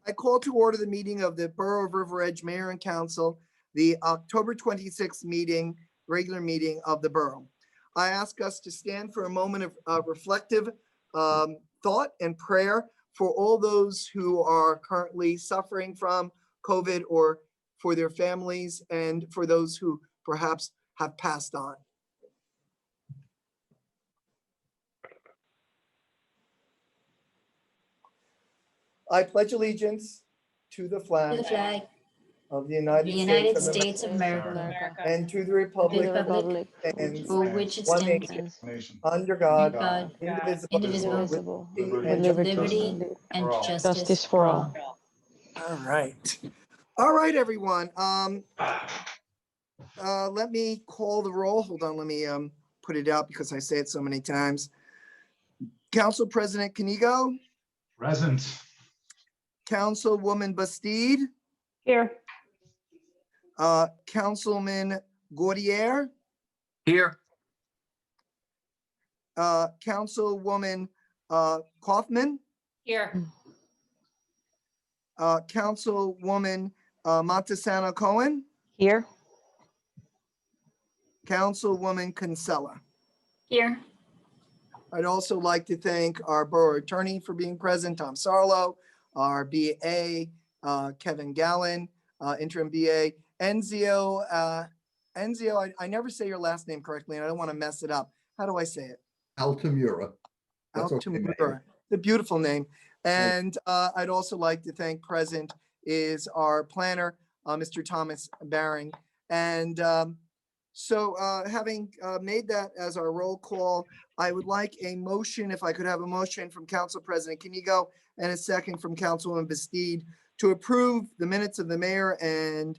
I call to order the meeting of the Borough of River Edge Mayor and Council, the October 26th meeting, regular meeting of the borough. I ask us to stand for a moment of reflective thought and prayer for all those who are currently suffering from COVID or for their families and for those who perhaps have passed on. I pledge allegiance to the flag of the United States of America, and to the republic and for which it one stands, nation, under God, God, indivisible, with and liberty and justice for all. All right, everyone. Let me call the roll. Hold on, let me put it out because I say it so many times. Council President Chinigo. Present. Councilwoman Bastide. Here. Councilman Gaudier. Here. Councilwoman Kaufman. Here. Councilwoman Montesano Cohen. Here. Councilwoman Kinsella. Here. I'd also like to thank our borough attorney for being present, Tom Sarlo, our BA, Kevin Gallen, interim BA, Ezio. I never say your last name correctly, and I don't want to mess it up. How do I say it? Altamura. That's okay, Altamura. The beautiful name. And I'd also like to thank present is our planner, Mr. Thomas Baring. And so having made that as our roll call, I would like a motion, if I could have a motion from Council President Chinigo and a second from Councilwoman Bastide to approve the minutes of the mayor and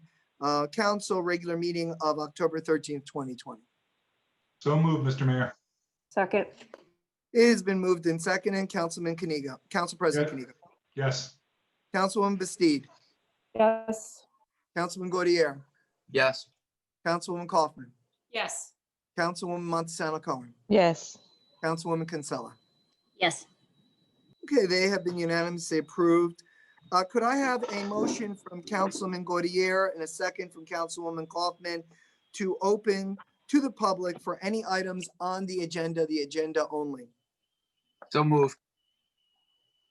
council regular meeting of October 13th, 2020. So moved, Mr. Mayor. Second. It has been moved and seconded. Councilman Chinigo, Council President Chinigo, Yes. Councilwoman Bastide, Yes. Councilman Gaudier, Yes. Councilwoman Kaufman, Yes. Councilwoman Montesano Cohen, Yes. Councilwoman Kinsella. Yes. Okay, they have been unanimously approved. Could I have a motion from Councilman Gaudier and a second from Councilwoman Kaufman to open to the public for any items on the agenda only? So moved.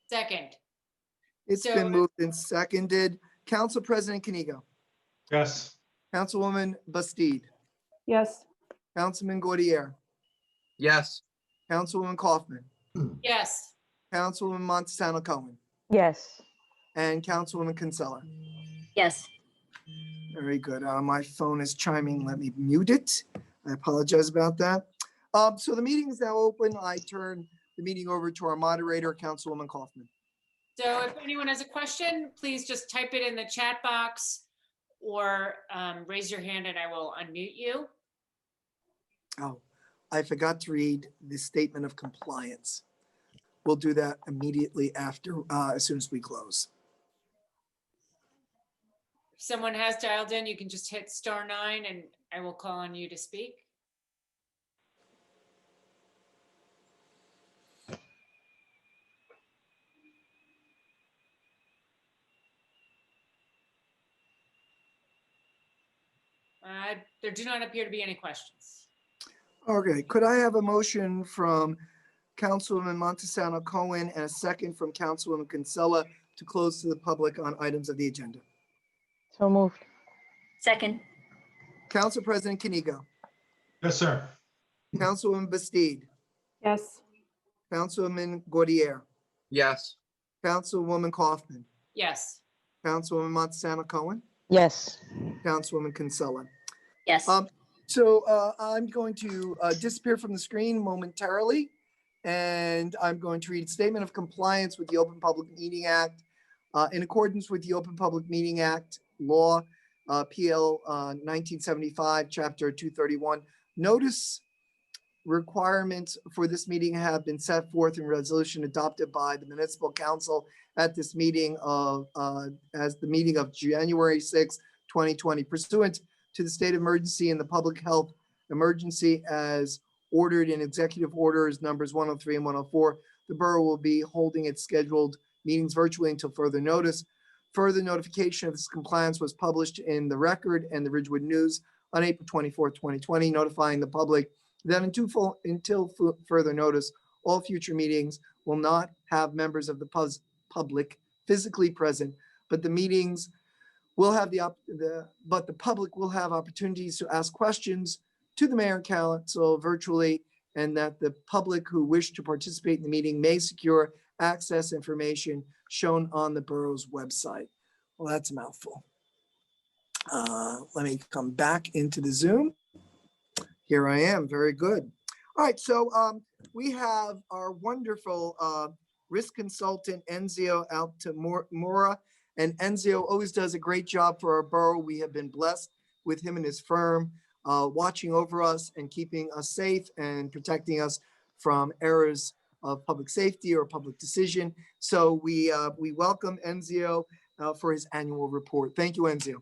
Second. It's been moved and seconded. Council President Chinigo, Yes. Councilwoman Bastide, Yes. Councilman Gaudier, Yes. Councilwoman Kaufman, Yes. Councilwoman Montesano Cohen, Yes. and Councilwoman Kinsella. Yes. Very good. My phone is chiming. Let me mute it. I apologize about that. So the meeting is now open. I turn the meeting over to our moderator, Councilwoman Kaufman. So if anyone has a question, please just type it in the chat box or raise your hand and I will unmute you. Oh, I forgot to read the statement of compliance. We'll do that immediately after, as soon as we close. If someone has dialed in, you can just hit *9 and I will call on you to speak. There do not appear to be any questions. Okay, could I have a motion from Councilwoman Montesano Cohen and a second from Councilwoman Kinsella to close to the public on items of the agenda? So moved. Second. Council President Chinigo, Yes, sir. Councilwoman Bastide, Yes. Councilwoman Gaudier, Yes. Councilwoman Kaufman, Yes. Councilwoman Montesano Cohen, Yes. Councilwoman Kinsella. Yes. So I'm going to disappear from the screen momentarily, and I'm going to read a statement of compliance with the Open Public Meeting Act. In accordance with the Open Public Meeting Act law, PL 1975, Chapter 231, notice requirements for this meeting have been set forth in resolution adopted by the Municipal Council at this meeting of as the meeting of January 6, 2020, pursuant to the state of emergency and the public health emergency as ordered in executive orders numbers 103 and 104. The borough will be holding its scheduled meetings virtually until further notice. Further notification of this compliance was published in the Record and the Ridgewood News on April 24th, 2020, notifying the public that until further notice, all future meetings will not have members of the public physically present, but the meetings will have but the public will have opportunities to ask questions to the mayor and council virtually, and that the public who wish to participate in the meeting may secure access information shown on the borough's website. Well, that's a mouthful. Let me come back into the Zoom. Here I am. Very good. All right. So we have our wonderful risk consultant, Ezio Altamura. And Ezio always does a great job for our borough. We have been blessed with him and his firm watching over us and keeping us safe and protecting us from errors of public safety or public decision. So we welcome Ezio for his annual report. Thank you, Ezio.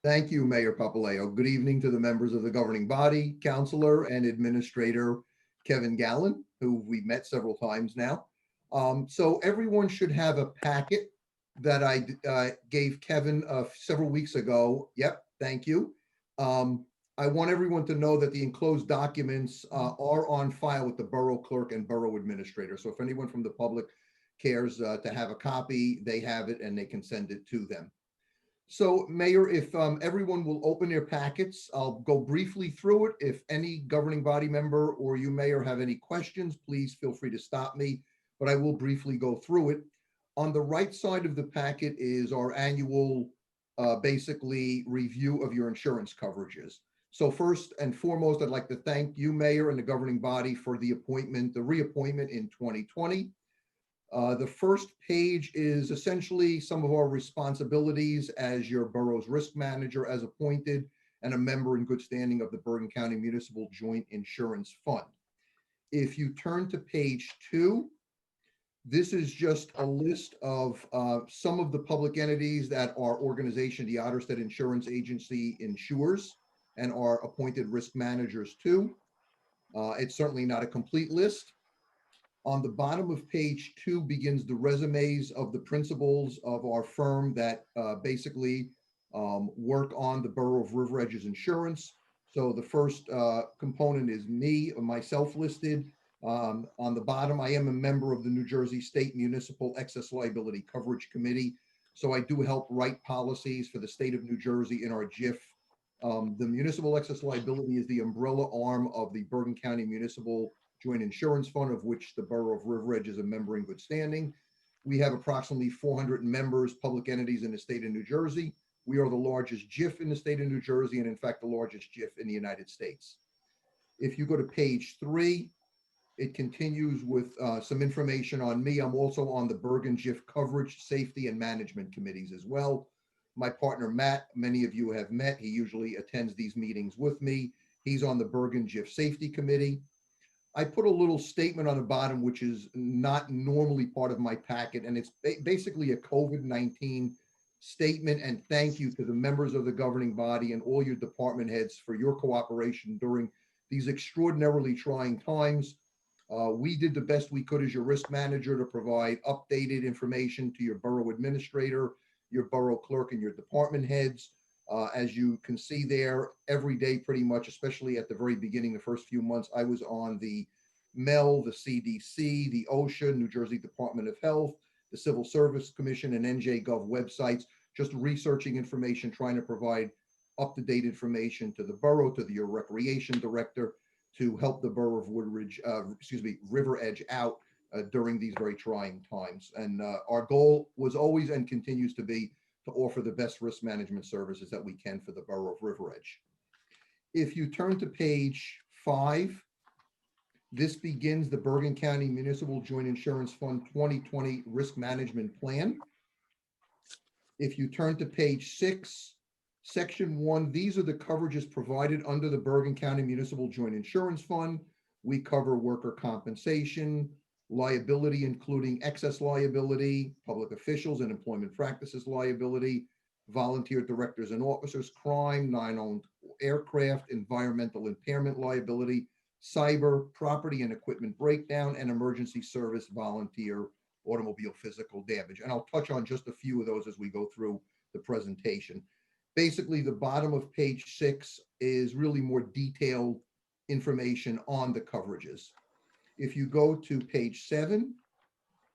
Thank you, Mayor Papaleo. Good evening to the members of the governing body, Councilor and Administrator Kevin Gallen, who we've met several times now. So everyone should have a packet that I gave Kevin several weeks ago. Yep, thank you. I want everyone to know that the enclosed documents are on file with the borough clerk and borough administrator. So if anyone from the public cares to have a copy, they have it and they can send it to them. So Mayor, if everyone will open their packets, I'll go briefly through it. If any governing body member or you, Mayor, have any questions, please feel free to stop me, but I will briefly go through it. On the right side of the packet is our annual, basically, review of your insurance coverages. So first and foremost, I'd like to thank you, Mayor, and the governing body for the reappointment in 2020. The first page is essentially some of our responsibilities as your borough's risk manager as appointed and a member in good standing of the Bergen County Municipal Joint Insurance Fund. If you turn to page 2, this is just a list of some of the public entities that our organization, the Otterstedt Insurance Agency, insures and are appointed risk managers to. It's certainly not a complete list. On the bottom of page 2 begins the resumes of the principals of our firm that basically work on the Borough of River Edge's insurance. So the first component is me, myself listed. On the bottom, I am a member of the New Jersey State Municipal Excess Liability Coverage Committee. So I do help write policies for the state of New Jersey in our JIF. The Municipal Excess Liability is the umbrella arm of the Bergen County Municipal Joint Insurance Fund, of which the Borough of River Edge is a member in good standing. We have approximately 400 members, public entities in the state of New Jersey. We are the largest JIF in the state of New Jersey, and in fact, the largest JIF in the United States. If you go to page 3, it continues with some information on me. I'm also on the Bergen JIF Coverage, Safety, and Management Committees as well. My partner, Matt, many of you have met. He usually attends these meetings with me. He's on the Bergen JIF Safety Committee. I put a little statement on the bottom, which is not normally part of my packet, and it's basically a COVID-19 statement and thank you to the members of the governing body and all your department heads for your cooperation during these extraordinarily trying times. We did the best we could as your risk manager to provide updated information to your borough administrator, your borough clerk, and your department heads. As you can see there, every day pretty much, especially at the very beginning, the first few months, I was on the MEL, the CDC, the OSHA, New Jersey Department of Health, the Civil Service Commission, and NJGov websites, just researching information, trying to provide up-to-date information to the borough, to your recreation director, to help the borough of River Edge out during these very trying times. And our goal was always and continues to be to offer the best risk management services that we can for the borough of River Edge. If you turn to page 5, this begins the Bergen County Municipal Joint Insurance Fund 2020 Risk Management Plan. If you turn to page 6, section 1, these are the coverages provided under the Bergen County Municipal Joint Insurance Fund. We cover worker compensation, liability, including excess liability, public officials and employment practices liability, volunteer directors and officers, crime, non-owned aircraft, environmental impairment liability, cyber, property and equipment breakdown, and emergency service volunteer automobile physical damage. And I'll touch on just a few of those as we go through the presentation. Basically, the bottom of page 6 is really more detailed information on the coverages. If you go to page 7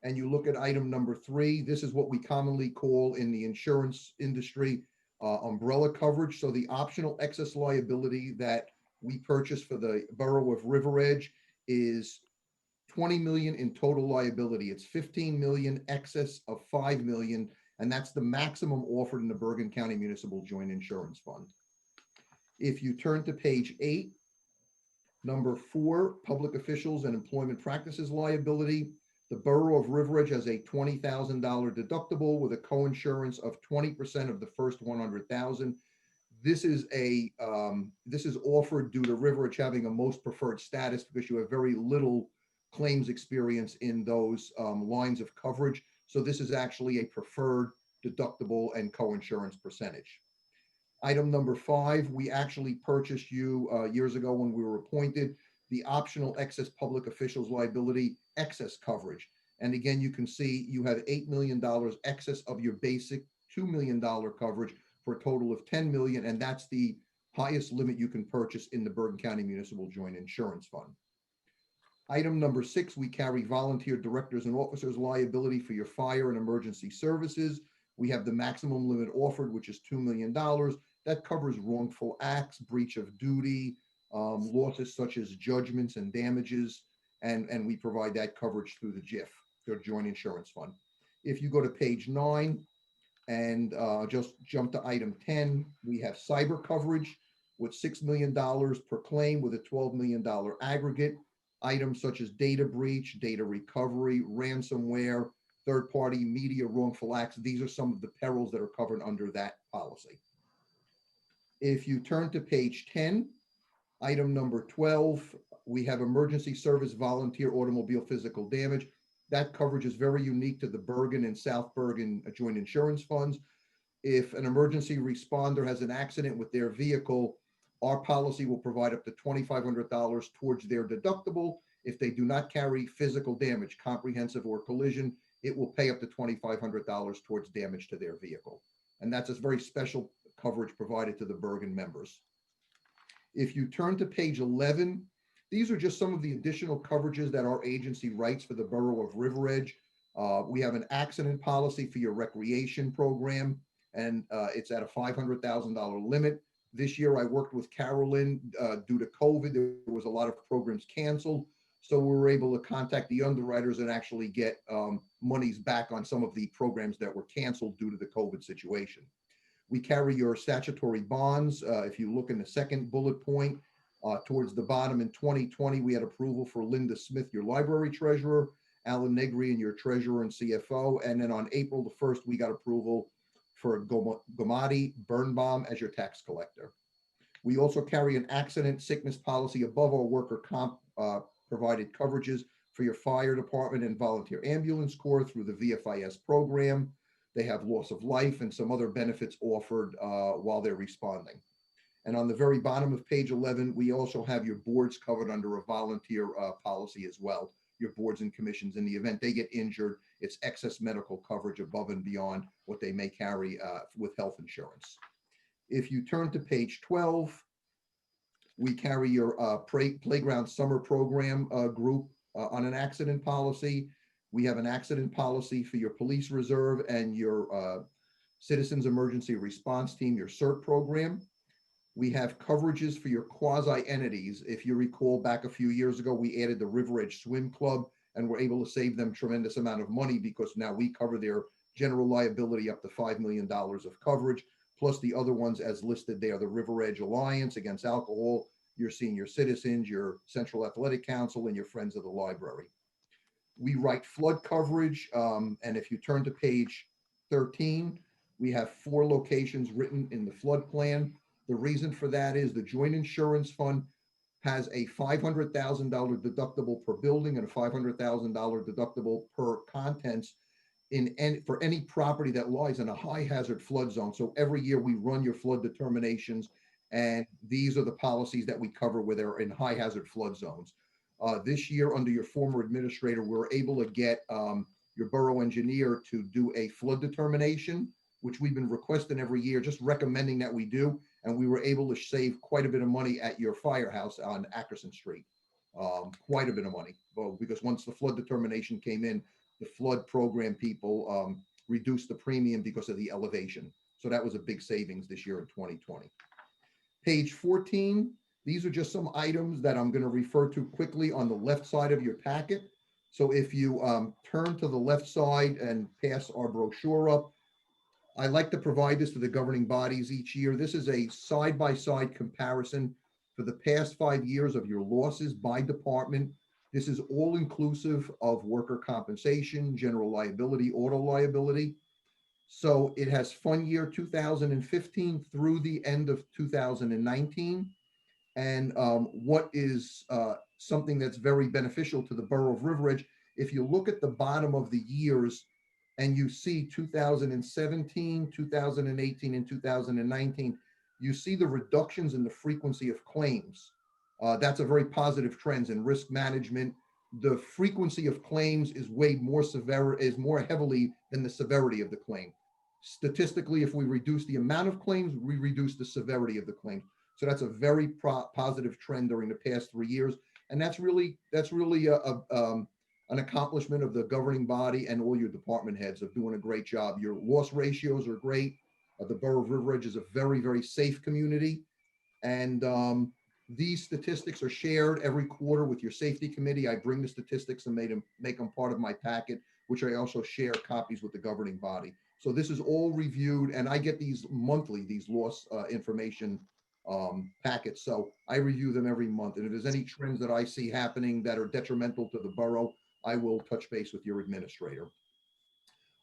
and you look at item number 3, this is what we commonly call in the insurance industry umbrella coverage. So the optional excess liability that we purchased for the borough of River Edge is 20 million in total liability. It's 15 million excess of 5 million, and that's the maximum offered in the Bergen County Municipal Joint Insurance Fund. If you turn to page 8, number 4, public officials and employment practices liability. The borough of River Edge has a $20,000 deductible with a coinsurance of 20% of the first 100,000. This is offered due to River Edge having a most preferred status because you have very little claims experience in those lines of coverage. So this is actually a preferred deductible and coinsurance percentage. Item number 5, we actually purchased you years ago when we were appointed, the optional excess public officials liability excess coverage. And again, you can see you have $8 million excess of your basic $2 million coverage for a total of 10 million. And that's the highest limit you can purchase in the Bergen County Municipal Joint Insurance Fund. Item number 6, we carry volunteer directors and officers liability for your fire and emergency services. We have the maximum limit offered, which is $2 million. That covers wrongful acts, breach of duty, losses such as judgments and damages, and we provide that coverage through the JIF, the Joint Insurance Fund. If you go to page 9 and just jump to item 10, we have cyber coverage with $6 million per claim with a $12 million aggregate. Items such as data breach, data recovery, ransomware, third-party media wrongful acts. These are some of the perils that are covered under that policy. If you turn to page 10, item number 12, we have emergency service volunteer automobile physical damage. That coverage is very unique to the Bergen and South Bergen joint insurance funds. If an emergency responder has an accident with their vehicle, our policy will provide up to $2,500 towards their deductible. If they do not carry physical damage, comprehensive or collision, it will pay up to $2,500 towards damage to their vehicle. And that's a very special coverage provided to the Bergen members. If you turn to page 11, these are just some of the additional coverages that our agency writes for the borough of River Edge. We have an accident policy for your recreation program, and it's at a $500,000 limit. This year, I worked with Carolyn. Due to COVID, there was a lot of programs canceled. So we were able to contact the underwriters and actually get monies back on some of the programs that were canceled due to the COVID situation. We carry your statutory bonds. If you look in the second bullet point, towards the bottom in 2020, we had approval for Linda Smith, your library treasurer, Alan Negri, and your treasurer and CFO. And then on April the 1st, we got approval for Gomati Birnbaum as your tax collector. We also carry an accident sickness policy above our worker comp provided coverages for your fire department and volunteer ambulance corps through the VFIS program. They have loss of life and some other benefits offered while they're responding. And on the very bottom of page 11, we also have your boards covered under a volunteer policy as well. Your boards and commissions, in the event they get injured, it's excess medical coverage above and beyond what they may carry with health insurance. If you turn to page 12, we carry your playground summer program group on an accident policy. We have an accident policy for your police reserve and your citizens emergency response team, your CERT program. We have coverages for your quasi entities. If you recall, back a few years ago, we added the River Edge Swim Club, and we're able to save them tremendous amount of money because now we cover their general liability up to $5 million of coverage, plus the other ones as listed there, the River Edge Alliance Against Alcohol, your senior citizens, your Central Athletic Council, and your Friends of the Library. We write flood coverage, and if you turn to page 13, we have 4 locations written in the flood plan. The reason for that is the Joint Insurance Fund has a $500,000 deductible per building and a $500,000 deductible per contents for any property that lies in a high hazard flood zone. So every year we run your flood determinations, and these are the policies that we cover where they're in high hazard flood zones. This year, under your former administrator, we were able to get your borough engineer to do a flood determination, which we've been requesting every year, just recommending that we do. And we were able to save quite a bit of money at your firehouse on Ackerson Street. Quite a bit of money, well, because once the flood determination came in, the flood program people reduced the premium because of the elevation. So that was a big savings this year in 2020. Page 14, these are just some items that I'm going to refer to quickly on the left side of your packet. So if you turn to the left side and pass our brochure up, I like to provide this to the governing bodies each year. This is a side-by-side comparison for the past 5 years of your losses by department. This is all inclusive of worker compensation, general liability, auto liability. So it has fund year 2015 through the end of 2019. And what is something that's very beneficial to the borough of River Edge, if you look at the bottom of the years and you see 2017, 2018, and 2019, you see the reductions in the frequency of claims. That's a very positive trend in risk management. The frequency of claims is weighed more heavily than the severity of the claim. Statistically, if we reduce the amount of claims, we reduce the severity of the claim. So that's a very positive trend during the past 3 years. And that's really an accomplishment of the governing body and all your department heads of doing a great job. Your loss ratios are great. The borough of River Edge is a very, very safe community. And these statistics are shared every quarter with your safety committee. I bring the statistics and make them part of my packet, which I also share copies with the governing body. So this is all reviewed, and I get these monthly, these loss information packets. So I review them every month. And if there's any trends that I see happening that are detrimental to the borough, I will touch base with your administrator.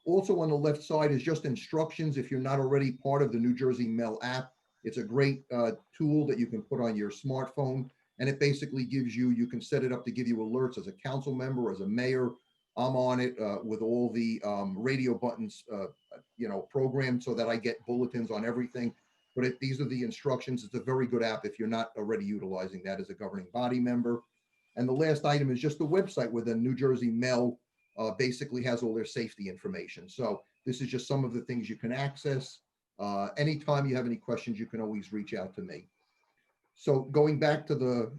Also on the left side is just instructions. If you're not already part of the New Jersey Mel app, it's a great tool that you can put on your smartphone. And it basically gives you, you can set it up to give you alerts as a council member, as a mayor. I'm on it with all the radio buttons, programmed so that I get bulletins on everything. But these are the instructions. It's a very good app if you're not already utilizing that as a governing body member. And the last item is just the website where the New Jersey Mel basically has all their safety information. So this is just some of the things you can access. Anytime you have any questions, you can always reach out to me. So going back to the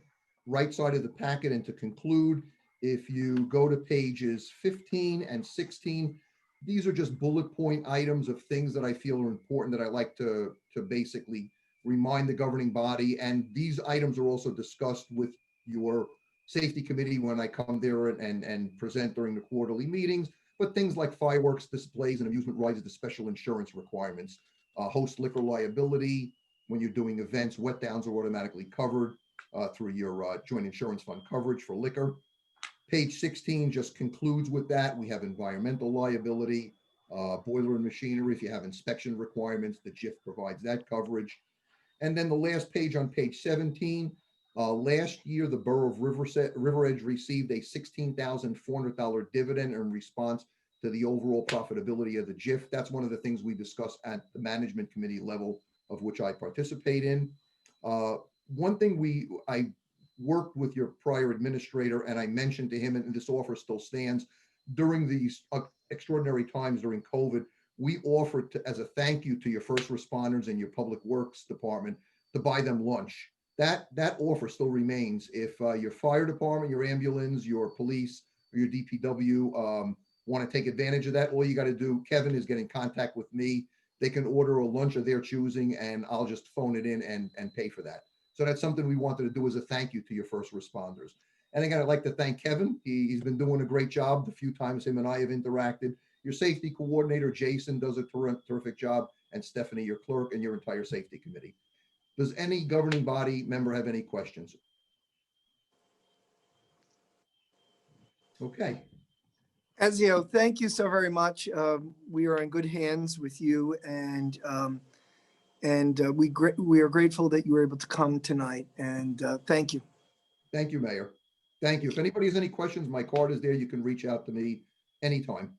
right side of the packet and to conclude, if you go to pages 15 and 16, these are just bullet point items of things that I feel are important that I like to basically remind the governing body. And these items are also discussed with your safety committee when I come there and present during the quarterly meetings. But things like fireworks displays and amusement rides, the special insurance requirements, host liquor liability. When you're doing events, wet downs are automatically covered through your joint insurance fund coverage for liquor. Page 16 just concludes with that. We have environmental liability, boiler and machinery. If you have inspection requirements, the JIF provides that coverage. And then the last page on page 17, last year, the borough of River Edge received a $16,400 dividend in response to the overall profitability of the JIF. That's one of the things we discuss at the management committee level, of which I participate in. One thing I worked with your prior administrator, and I mentioned to him, and this offer still stands, during these extraordinary times during COVID, we offered to, as a thank you to your first responders and your public works department, to buy them lunch. That offer still remains. If your fire department, your ambulance, your police, or your DPW want to take advantage of that, all you got to do, Kevin is get in contact with me. They can order a lunch of their choosing, and I'll just phone it in and pay for that. So that's something we wanted to do as a thank you to your first responders. And again, I'd like to thank Kevin. He's been doing a great job the few times him and I have interacted. Your safety coordinator, Jason, does a terrific job, and Stephanie, your clerk, and your entire safety committee. Does any governing body member have any questions? Okay. Ezio, thank you so very much. We are in good hands with you, and we are grateful that you were able to come tonight. And thank you. Thank you, Mayor. Thank you. If anybody has any questions, my card is there. You can reach out to me anytime.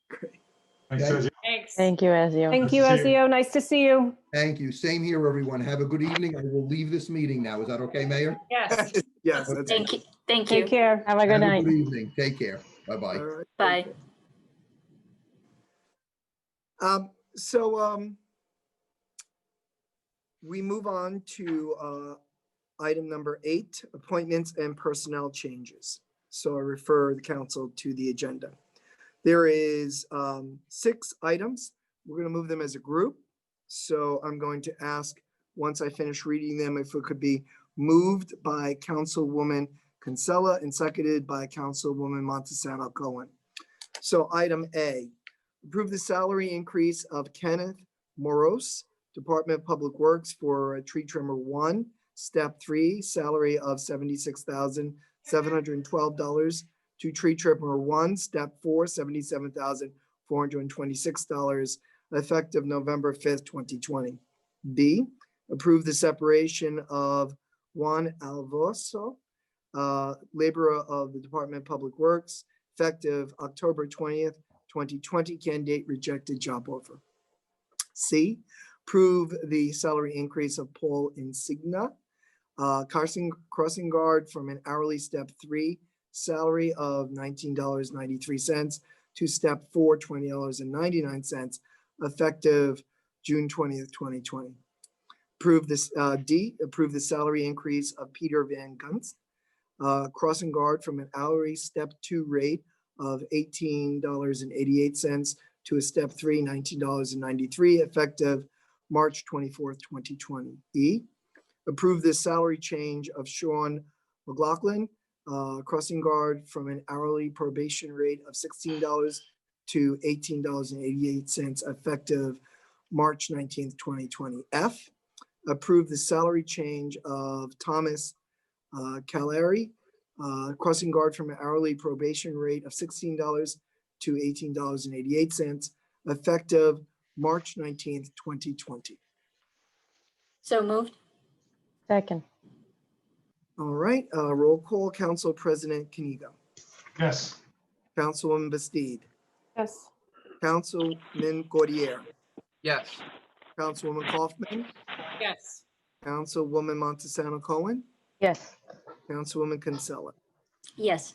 Great. Thanks, Thank Ezio. Thanks. Thank you, Ezio. Nice Thank to see you. Ezio. Nice to see you. Thank you. Same here, everyone. Have a good evening. I will leave this meeting now. Is that okay, Mayor? Yes. Yes, that's Thank you. Thank Take you. care. Have a good Have a night. good evening. Take care. Bye-bye. all right. Bye. We move on to item number 8, appointments and personnel changes. So I refer the council to the agenda. There is 6 items. We're going to move them as a group. So I'm going to ask, once I finish reading them, if it could be moved by Councilwoman Kinsella and seconded by Councilwoman Montesano Cohen. So item A, approve the salary increase of Kenneth Moros, Department of Public Works for tree trimmer 1, step 3, salary of $76,712 to tree trimmer 1, step 4, $77,426, effective November 5th, 2020. B, approve the separation of Juan Alvoso, laborer of the Department of Public Works, effective October 20th, 2020, candidate rejected, job offer. C, approve the salary increase of Paul Insignia, crossing guard from an hourly step 3 salary of $19.93 to step 4, $20.99, effective June 20th, 2020. Approve this, D, approve the salary increase of Peter Van Gunst, crossing guard from an hourly step 2 rate of $18.88 to a step 3, $19.93, effective March 24th, 2020. E, approve the salary change of Sean McLaughlin, crossing guard from an hourly probation rate of $16 to $18.88, effective March 19th, 2020. F, approve the salary change of Thomas Caleri, crossing guard from an hourly probation rate of $16 to $18.88, effective March 19th, 2020. So moved. Second. All right, roll call. Council President Chinigo, Yes. Councilwoman Bastide, Yes. Councilman Gaudier, Yes. Councilwoman Kaufman, Yes. Councilwoman Montesano Cohen, Yes. Councilwoman Kinsella. Yes.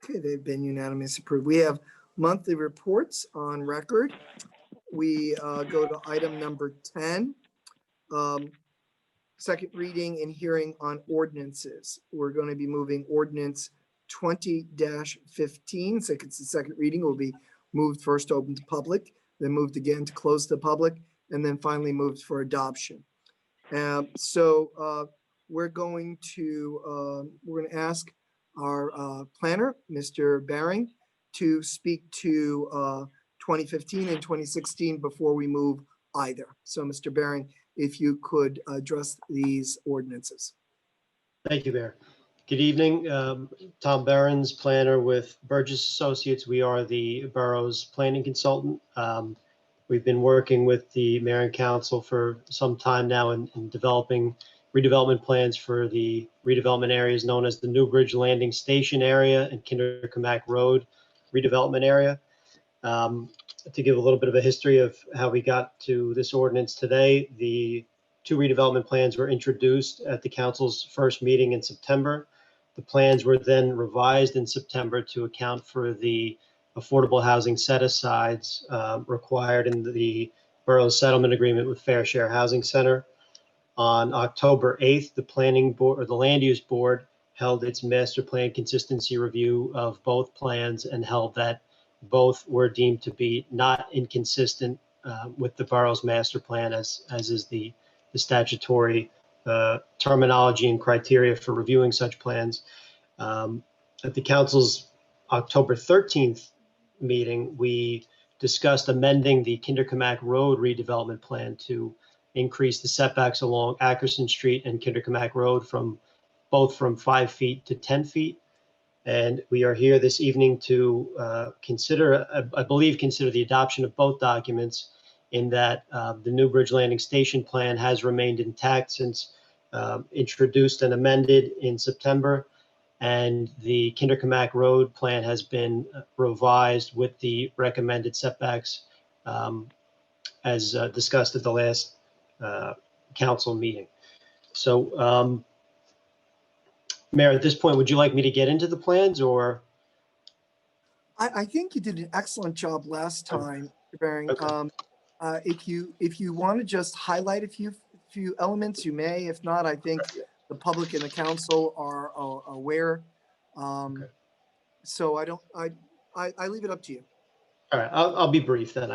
Okay, they've been unanimously approved. We have monthly reports on record. We go to item number 10. Second reading and hearing on ordinances. We're going to be moving ordinance 20-15. So it's the second reading, will be moved first to open to public, then moved again to close to public, and then finally moved for adoption. We're going to ask our planner, Mr. Behrens, to speak to 2015 and 2016 before we move either. So Mr. Behrens, if you could address these ordinances. Thank you, Mayor. Good evening. Tom Behrens, planner with Burgess Associates. We are the borough's planning consultant. We've been working with the mayor and council for some time now in developing redevelopment plans for the redevelopment areas known as the New Bridge Landing Station area and Kindercamack Road redevelopment area. To give a little bit of a history of how we got to this ordinance today, the 2 redevelopment plans were introduced at the council's first meeting in September. The plans were then revised in September to account for the affordable housing set-asides required in the borough's settlement agreement with Fair Share Housing Center. On October 8th, the planning board or the land use board held its master plan consistency review of both plans and held that both were deemed to be not inconsistent with the borough's master plan, as is the statutory terminology and criteria for reviewing such plans. At the council's October 13th meeting, we discussed amending the Kindercamack Road redevelopment plan to increase the setbacks along Ackerson Street and Kindercamack Road from 5 feet to 10 feet. And we are here this evening to consider the adoption of both documents, in that the New Bridge Landing Station plan has remained intact since introduced and amended in September. And the Kindercamack Road plan has been revised with the recommended setbacks as discussed at the last council meeting. So, Mayor, at this point, would you like me to get into the plans, or? I think you did an excellent job last time Baring. Okay. If you want to just highlight a few elements, you may. If not, I think the public and the council are aware. Okay. So I leave it up to you. All right, I'll be brief then.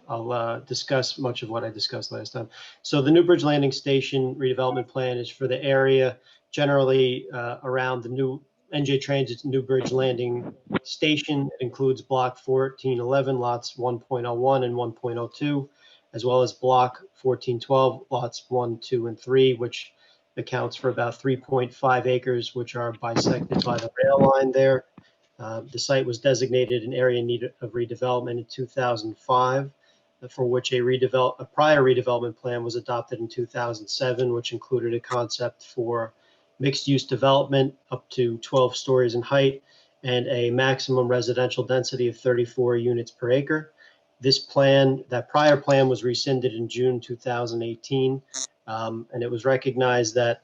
I'll discuss much of what I discussed last time. So the New Bridge Landing Station redevelopment plan is for the area generally around the new NJ Transit's New Bridge Landing Station. It includes block 1411, lots 1.01 and 1.02, as well as block 1412, lots 1, 2, and 3, which accounts for about 3.5 acres, which are bisected by the rail line there. The site was designated an area in need of redevelopment in 2005, for which a prior redevelopment plan was adopted in 2007, which included a concept for mixed-use development up to 12 stories in height and a maximum residential density of 34 units per acre. That prior plan was rescinded in June 2018, and it was recognized that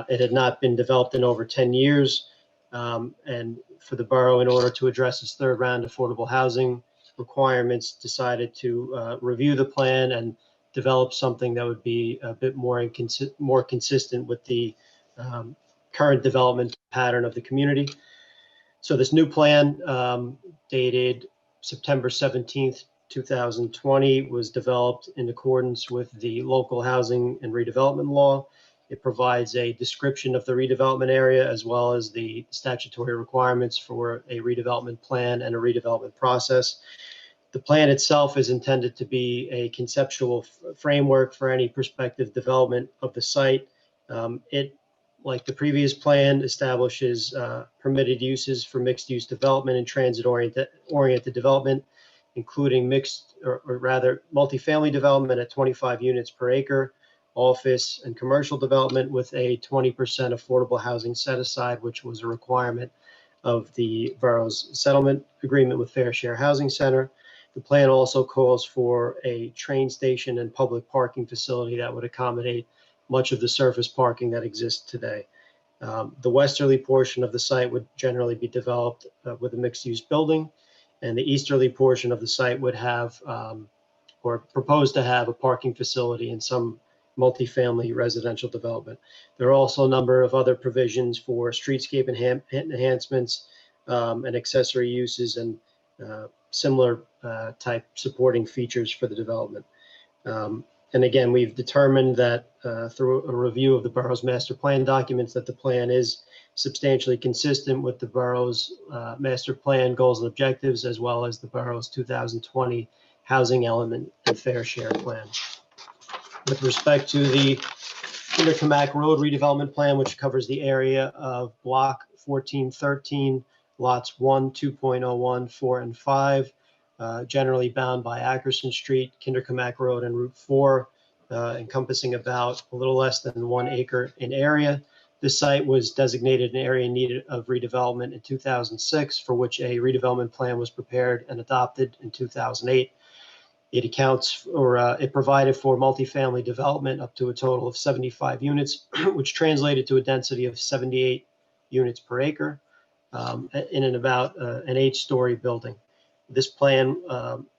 it had not been developed in over 10 years. And for the borough, in order to address its third round affordable housing requirements, decided to review the plan and develop something that would be a bit more consistent with the current development pattern of the community. So this new plan, dated September 17th, 2020, was developed in accordance with the local housing and redevelopment law. It provides a description of the redevelopment area as well as the statutory requirements for a redevelopment plan and a redevelopment process. The plan itself is intended to be a conceptual framework for any prospective development of the site. It, like the previous plan, establishes permitted uses for mixed-use development and transit-oriented development, including multifamily development at 25 units per acre, office and commercial development with a 20% affordable housing set aside, which was a requirement of the borough's settlement agreement with Fair Share Housing Center. The plan also calls for a train station and public parking facility that would accommodate much of the surface parking that exists today. The westerly portion of the site would generally be developed with a mixed-use building, and the easterly portion of the site would have or propose to have a parking facility and some multifamily residential development. There are also a number of other provisions for streetscape enhancements and accessory uses and similar type supporting features for the development. And again, we've determined that through a review of the borough's master plan documents that the plan is substantially consistent with the borough's master plan goals and objectives, as well as the borough's 2020 housing element and fair share plan. With respect to the Kinderkamak Road redevelopment plan, which covers the area of block 1413, lots 1, 2.01, 4, and 5, generally bound by Ackerson Street, Kinderkamak Road, and Route 4, encompassing about a little less than 1 acre in area. This site was designated an area in need of redevelopment in 2006, for which a redevelopment plan was prepared and adopted in 2008. It provided for multifamily development up to a total of 75 units, which translated to a density of 78 units per acre in and about an 8-story building. This plan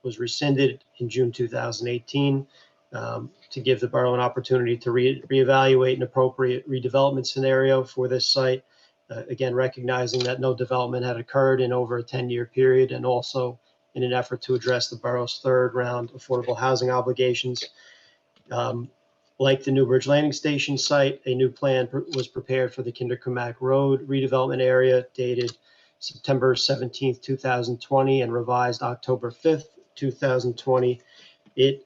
was rescinded in June 2018 to give the borough an opportunity to reevaluate an appropriate redevelopment scenario for this site, again, recognizing that no development had occurred in over a 10-year period, and also in an effort to address the borough's third round affordable housing obligations. Like the New Bridge Landing Station site, a new plan was prepared for the Kinderkamak Road redevelopment area dated September 17th, 2020, and revised October 5th, 2020. It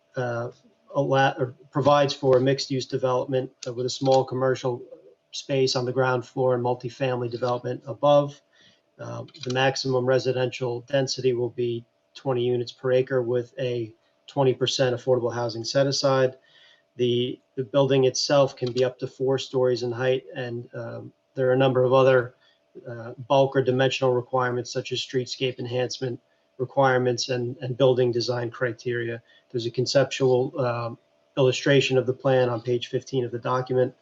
provides for mixed-use development with a small commercial space on the ground floor and multifamily development above. The maximum residential density will be 20 units per acre with a 20% affordable housing set aside. The building itself can be up to 4 stories in height, and there are a number of other bulk or dimensional requirements such as streetscape enhancement requirements and building design criteria. There's a conceptual illustration of the plan on page 15 of the document.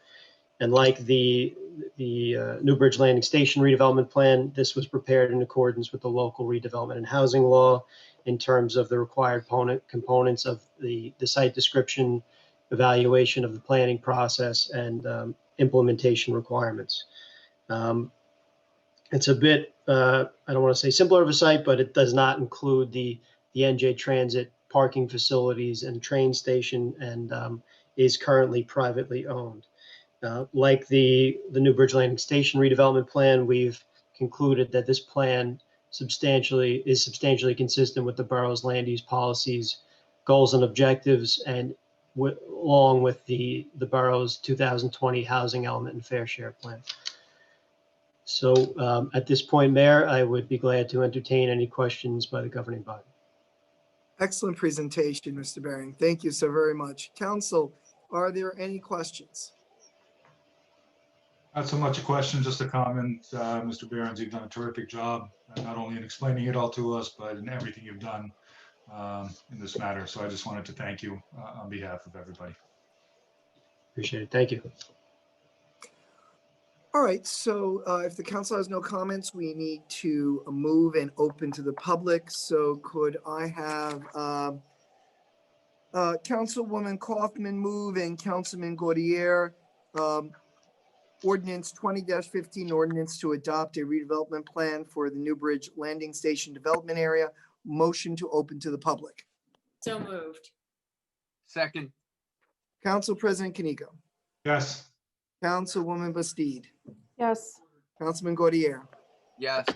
And like the New Bridge Landing Station redevelopment plan, this was prepared in accordance with the local redevelopment and housing law in terms of the required components of the site description, evaluation of the planning process, and implementation requirements. It's a bit, I don't want to say simpler of a site, but it does not include the NJ Transit parking facilities and train station, and is currently privately owned. Like the New Bridge Landing Station redevelopment plan, we've concluded that this plan is substantially consistent with the borough's land use policies, goals and objectives, and along with the borough's 2020 housing element and fair share plan. So at this point, Mayor, I would be glad to entertain any questions by the governing body. Excellent presentation, Mr. Bering. Thank you so very much. Council, are there any questions? Not so much a question, just a comment. Mr. Behrens, you've done a terrific job, not only in explaining it all to us, but in everything you've done in this matter. So I just wanted to thank you on behalf of everybody. Appreciate it. Thank you. All right, so if the council has no comments, we need to move and open to the public. So could I have Councilwoman Kaufman move and Councilman Gaudier, ordinance 20-15, ordinance to adopt a redevelopment plan for the New Bridge Landing Station development area. Motion to open to the public. So moved. Second. Council President Chinigo, Yes. Councilwoman Bastide, Yes. Councilman Gaudier, Yes.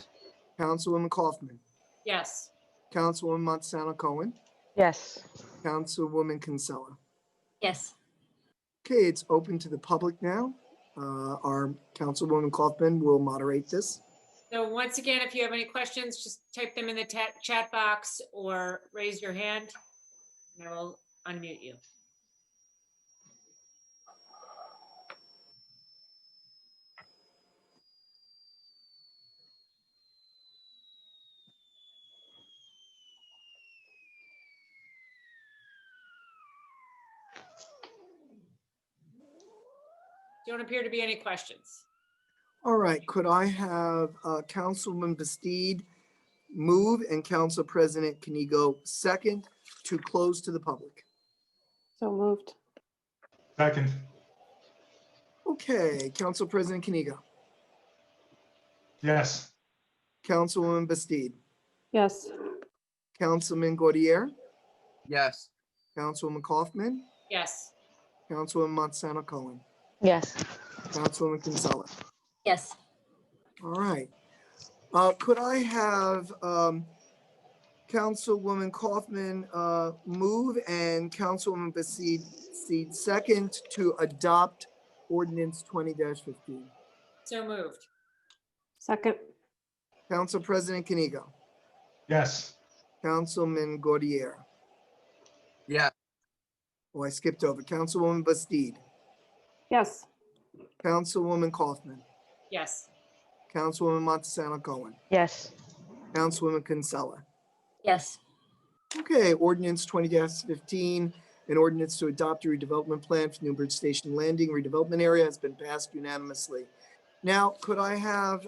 Councilwoman Kaufman, Yes. Councilwoman Montesano Cohen, Yes. Councilwoman Kinsella. Yes. Okay, it's open to the public now. Our Councilwoman Kaufman will moderate this. So once again, if you have any questions, just type them in the chat box or raise your hand and I will unmute you. Don't appear to be any questions. All right, could I have Councilwoman Bastide move and Council President Chinigo second to close to the public? So moved. Second. Okay, Council President Chinigo, Yes. Councilwoman Bastide, Yes. Councilman Gaudier, Yes. Councilwoman Kaufman, Yes. Councilwoman Montesano Cohen, Yes. Councilwoman Kinsella. Yes. All right. Could I have Councilwoman Kaufman move and Councilwoman Bastide second to adopt ordinance 20-15? So moved. Second. Council President Chinigo, Yes. Councilman Gaudier. Yes. Oh, I skipped over. Councilwoman Bastide, Yes. Councilwoman Kaufman, Yes. Councilwoman Montesano Cohen, Yes. Councilwoman Kinsella. Yes. Okay, ordinance 20-15, an ordinance to adopt a redevelopment plan for New Bridge Station Landing redevelopment area has been passed unanimously. Now, could I have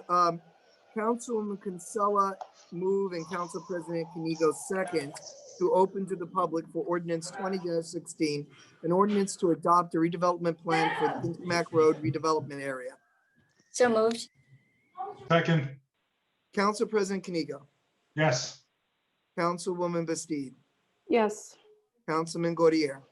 Councilwoman Kinsella move and Council President Chinigo second to open to the public for ordinance 20-16, an ordinance to adopt a redevelopment plan for the Kingsmack Road redevelopment area. So moved. Second. Council President Chinigo, Yes. Councilwoman Bastide, Yes. Councilman Gaudier,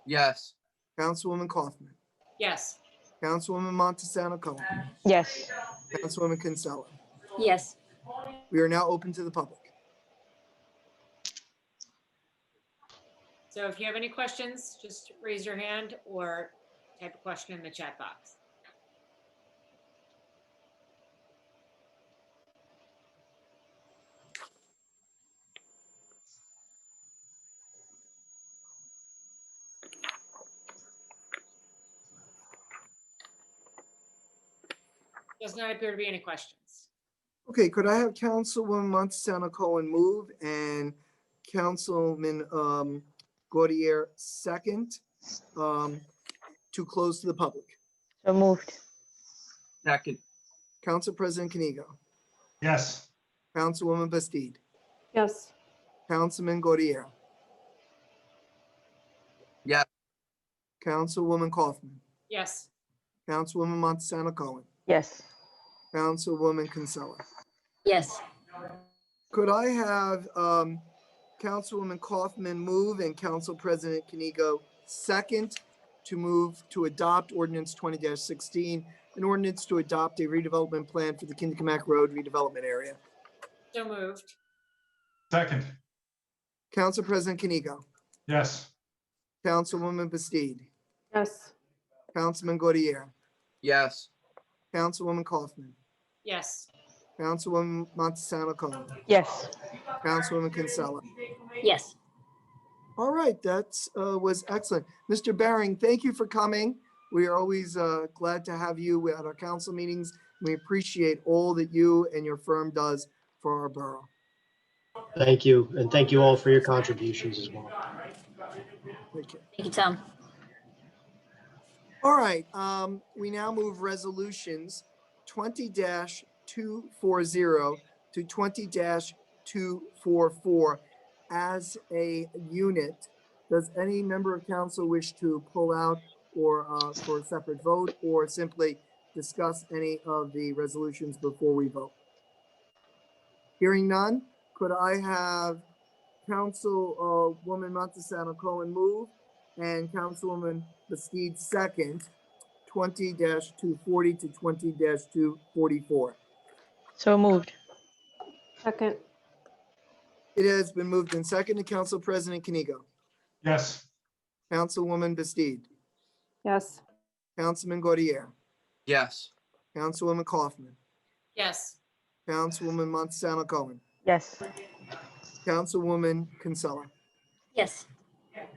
Yes. Councilwoman Kaufman, Yes. Councilwoman Montesano Cohen, Yes. Councilwoman Kinsella. Yes. We are now open to the public. So if you have any questions, just raise your hand or type a question in the chat box. Does not appear to be any questions. Okay, could I have Councilwoman Montesano Cohen move and Councilman Gaudier second to close to the public? So moved. second, Council President Chinigo, Yes. Councilwoman Bastide, yes, Councilman Godier, yes, Councilwoman Kaufman, yes, Councilwoman Montesano Cohen, Yes. Councilwoman Kinsella. yes, Could I have Councilwoman Kaufman move and Council President Chinigo second to move to adopt ordinance 20-16, an ordinance to adopt a redevelopment plan for the Kinderkamack Road redevelopment area? so moved, Second. Council President Chinigo, Yes. Councilwoman Bastide, yes, Councilman Godier, yes, Councilwoman Kaufman, yes, Councilwoman Montesano Cohen, Yes. Councilwoman Kinsella. yes. All right, that was excellent. Mr. Baring, thank you for coming. We are always glad to have you at our council meetings. We appreciate all that you and your firm does for our borough. Thank you, and thank you all for your contributions as well. Thank you. Thank you, Tom. All right, we now move resolutions 20-240 to 20-244 as a unit. Does any member of council wish to pull out or for a separate vote, or simply discuss any of the resolutions before we vote? Hearing none, could I have Councilwoman Montesano Cohen move and Councilwoman Bastide second, 20-240 to 20-244? So moved. second, It has been moved and seconded. Council President Chinigo, Yes. Councilwoman Bastide, yes, Councilman Godier, yes, Councilwoman Kaufman, yes, Councilwoman Montesano Cohen, Yes. Councilwoman Kinsella. Yes,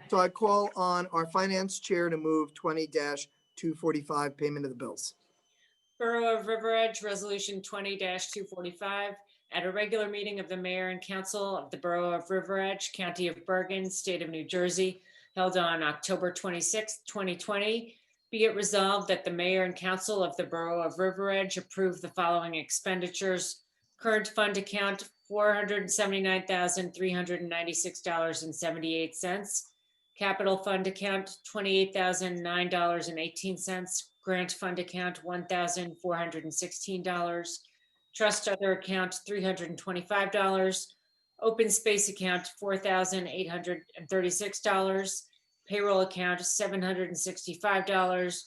So I call on our finance chair to move 20-245, payment of the bills. Borough of River Edge, Resolution 20-245, at a regular meeting of the mayor and council of the Borough of River Edge, County of Bergen, State of New Jersey, held on October 26, 2020, be it resolved that the mayor and council of the Borough of River Edge approve the following expenditures. Current fund account, $479,396.78. Capital fund account, $28,009.18. Grant fund account, $1,416. Trust other account, $325. Open space account, $4,836. Payroll account, $765.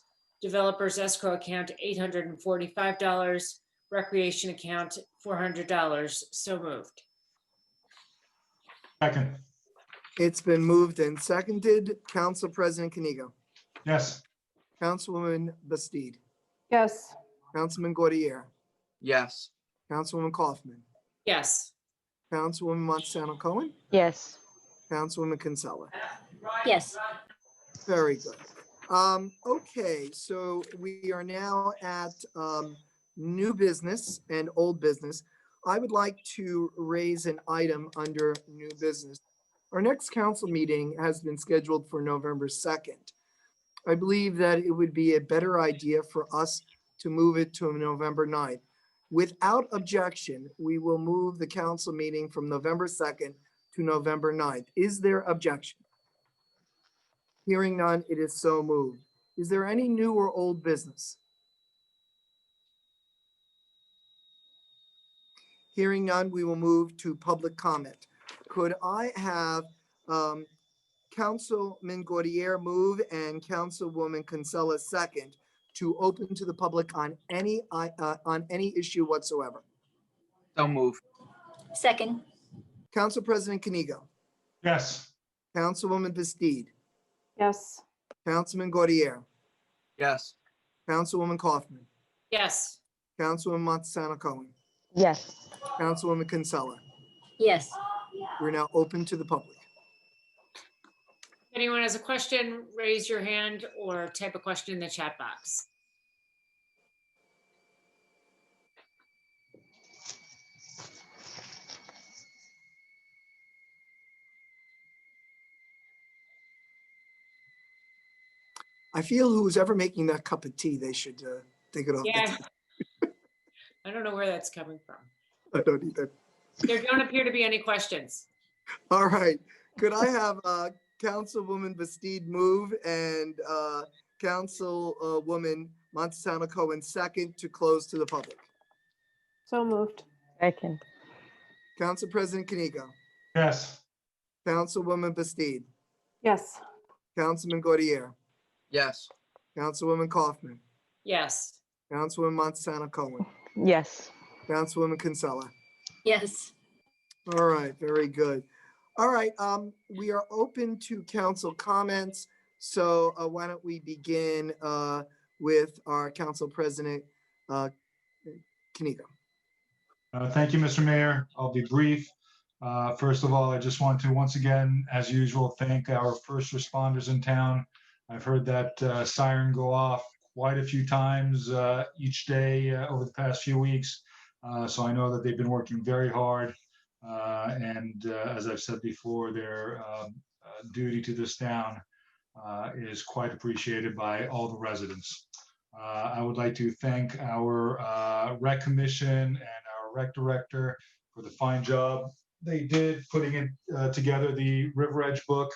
Developers escrow account, $845. Recreation account, $400. So moved. Second. It's been moved and seconded. Council President Chinigo, Yes. Councilwoman Bastide, yes, Councilman Godier, yes, Councilwoman Kaufman, Yes, Councilwoman Montesano Cohen, Yes. Councilwoman Kinsella. yes, Very good. Okay, so we are now at new business and old business. I would like to raise an item under new business. Our next council meeting has been scheduled for November 2nd. I believe that it would be a better idea for us to move it to November 9th. Without objection, we will move the council meeting from November 2nd to November 9th. Is there objection? Hearing none, it is so moved. Is there any new or old business? Hearing none, we will move to public comment. Could I have Councilman Godier move and Councilwoman Kinsella second to open to the public on any issue whatsoever? so moved, second, Council President Chinigo, Yes. Councilwoman Bastide, yes, Councilman Godier, yes, Councilwoman Kaufman, yes, Councilwoman Montesano Cohen, Yes. Councilwoman Kinsella. yes. We're now open to the public. if anyone has a question, raise your hand or type a question in the chat box. I I feel who's ever making that cup of tea, they should take it off. the Yeah. tea. I don't know where that's coming from. I don't either. There don't appear to be any questions. All right. Could I have Councilwoman Bastide move and Councilwoman Montesano Cohen second to close to the public? So moved. Second. Council President Chinigo, Yes. Councilwoman Bastide, Yes. Councilman Gaudier, Yes. Councilwoman Kaufman, Yes. Councilwoman Montesano Cohen, Yes. Councilwoman Kinsella. Yes. All right, very good. All right, we are open to council comments. So why don't we begin with our Council President, Chinigo. Thank you, Mr. Mayor. I'll be brief. First of all, I just want to once again, as usual, thank our first responders in town. I've heard that siren go off quite a few times each day over the past few weeks. So I know that they've been working very hard. And as I've said before, their duty to this town is quite appreciated by all the residents. I would like to thank our rec commission and our rec director for the fine job they did putting it together, the River Edge book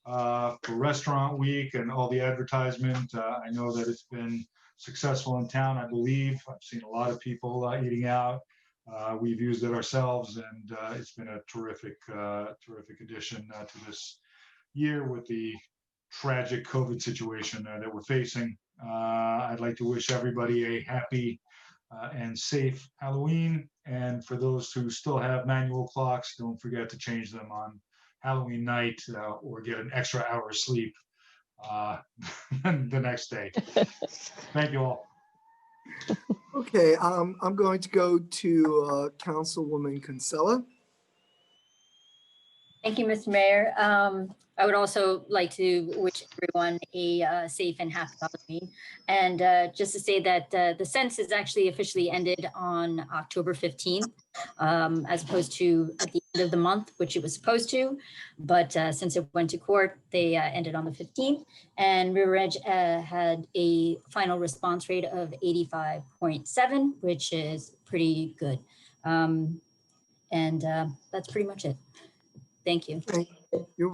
for Restaurant Week and all the advertisement. I know that it's been successful in town, I believe. I've seen a lot of people eating out. We've used it ourselves, and it's been a terrific addition to this year with the tragic COVID situation that we're facing. I'd like to wish everybody a happy and safe Halloween. And for those who still have manual clocks, don't forget to change them on Halloween night or get an extra hour of sleep the next day. Thank you all. Okay, I'm going to go to Councilwoman Kinsella. Thank you, Mr. Mayor. I would also like to wish everyone a safe and happy Halloween. And just to say that the census actually officially ended on October 15th, as opposed to at the end of the month, which it was supposed to. But since it went to court, they ended on the 15th. And River Edge had a final response rate of 85.7, which is pretty good. And that's pretty much it. Thank you. Thank you.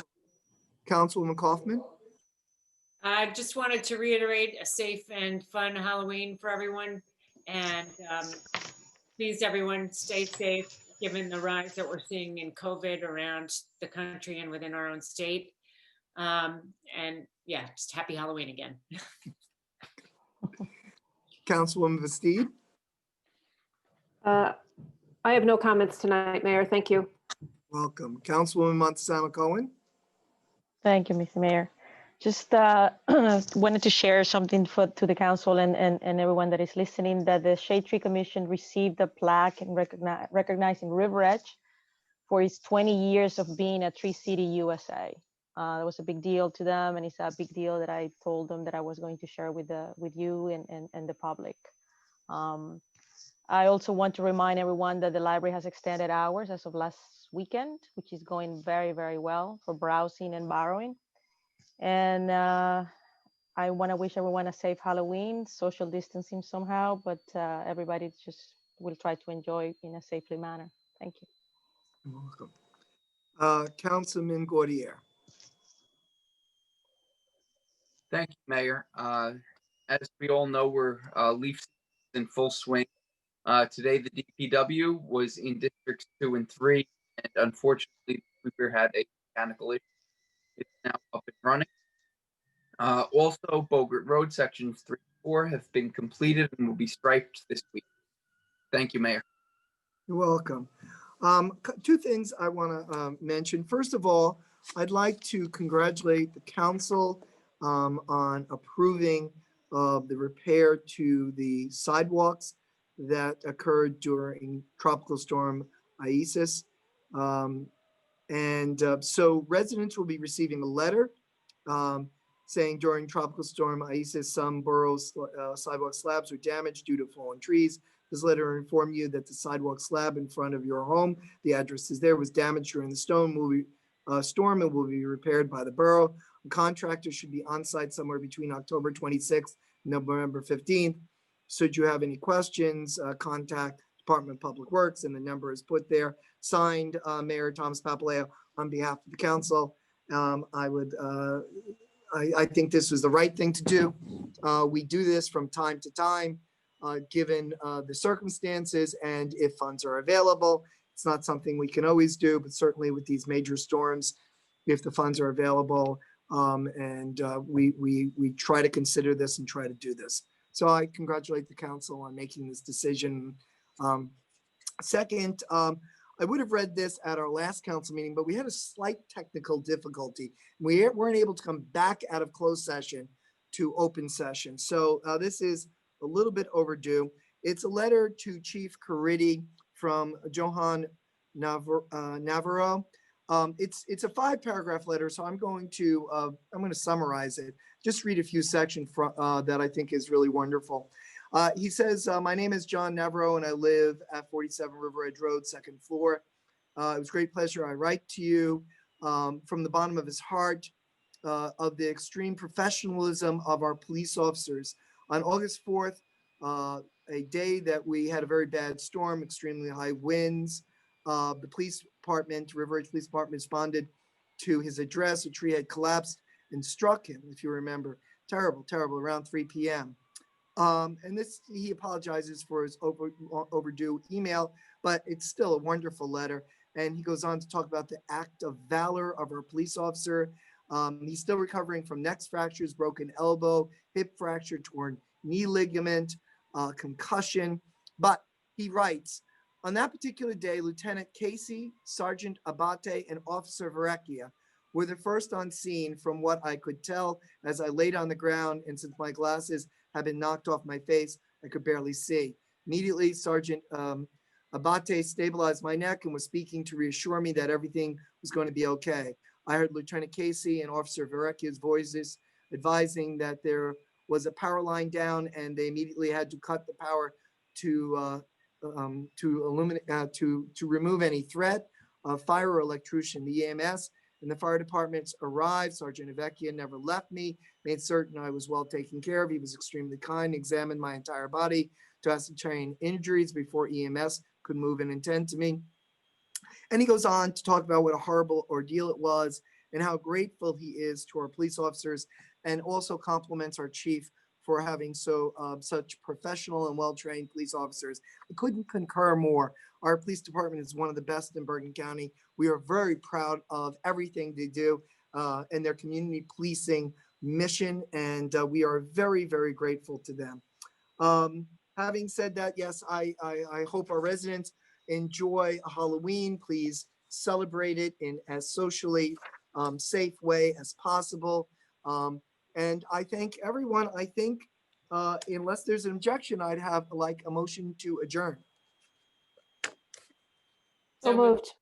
Councilwoman Kaufman. I just wanted to reiterate a safe and fun Halloween for everyone. And please, everyone, stay safe, given the rise that we're seeing in COVID around the country and within our own state. And yeah, just happy Halloween again. Councilwoman Bastide. I have no comments tonight, Mayor. Thank you. Welcome. Councilwoman Montesano Cohen. Thank you, Mr. Mayor. Just wanted to share something to the council and everyone that is listening, that the Shade Tree Commission received a plaque and recognizing River Edge for its 20 years of being a Tree City, USA. That was a big deal to them, and it's a big deal that I told them that I was going to share with you and the public. I also want to remind everyone that the library has extended hours as of last weekend, which is going very, very well for browsing and borrowing. And I want to wish everyone a safe Halloween, social distancing somehow, but everybody just will try to enjoy in a safely manner. Thank you. You're welcome. Councilman Gaudier. Thank you, Mayor. As we all know, we're leaf season in full swing. Today, the DPW was in Districts 2 and 3, and unfortunately, the sweeper had a mechanical issue. It's now up and running. Also, Bogart Road sections 3 and 4 have been completed and will be striped this week. Thank you, Mayor. You're welcome. Two things I want to mention. First of all, I'd like to congratulate the council on approving the repair to the sidewalks that occurred during Tropical Storm Isis. So residents will be receiving a letter saying during Tropical Storm Isis, some boroughs sidewalk slabs were damaged due to fallen trees. This letter will inform you that the sidewalk slab in front of your home, the address is there, was damaged during the storm, will be storm and will be repaired by the borough. A contractor should be on site somewhere between October 26th and November 15th. Should you have any questions, contact Department of Public Works, and the number is put there. Signed, Mayor Thomas Papaleo on behalf of the council. I think this was the right thing to do. We do this from time to time, given the circumstances, and if funds are available. It's not something we can always do, but certainly with these major storms, if the funds are available, we try to consider this and try to do this. So I congratulate the council on making this decision. Second, I would have read this at our last council meeting, but we had a slight technical difficulty. We weren't able to come back out of closed session to open session. So this is a little bit overdue. It's a letter to Chief Caridi from Johan Navarro. It's a 5-paragraph letter, so I'm going to summarize it. Just read a few sections that I think is really wonderful. He says, my name is John Navarro and I live at 47 River Edge Road, 2nd floor. It was a great pleasure. I write to you from the bottom of his heart of the extreme professionalism of our police officers. On August 4th, a day that we had a very bad storm, extremely high winds, the police department, River Edge Police Department, responded to his address. A tree had collapsed and struck him, if you remember. Terrible, terrible, around 3 p.m. And this, he apologizes for his overdue email, but it's still a wonderful letter. And he goes on to talk about the act of valor of our police officer. He's still recovering from neck fractures, broken elbow, hip fracture, torn knee ligament, concussion. But he writes, on that particular day, Lieutenant Casey, Sergeant Abate, and Officer Verrecchia were the first on scene from what I could tell as I laid on the ground, and since my glasses had been knocked off my face, I could barely see. Immediately, Sergeant Abate stabilized my neck and was speaking to reassure me that everything was going to be okay. I heard Lieutenant Casey and Officer Verrecchia's voices advising that there was a power line down and they immediately had to cut the power to remove any threat of fire or electrocution. The EMS and the fire departments arrived. Sergeant Vecchia never left me, made certain I was well taken care of. He was extremely kind, examined my entire body to ascertain injuries before EMS could move and attend to me. And he goes on to talk about what a horrible ordeal it was and how grateful he is to our police officers, and also compliments our chief for having such professional and well-trained police officers. I couldn't concur more. Our police department is one of the best in Bergen County. We are very proud of everything they do and their community policing mission, and we are very, very grateful to them. Having said that, yes, I hope our residents enjoy Halloween. Please celebrate it in as socially safe way as possible. And I thank everyone. I think unless there's an objection, I'd have like a motion to adjourn. So moved.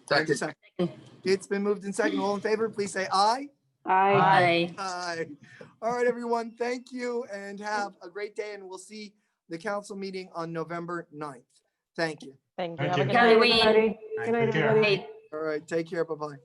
Second. Second. It's been moved in second. All in favor, please say aye. Aye. Aye. All right, everyone. Thank you and have a great day. And we'll see the council meeting on November 9th. Thank you. Thank you. Thank Have a you. good night. Halloween. Everybody. Good night, Take care. everybody. Hey. All right. Take care. Bye-bye.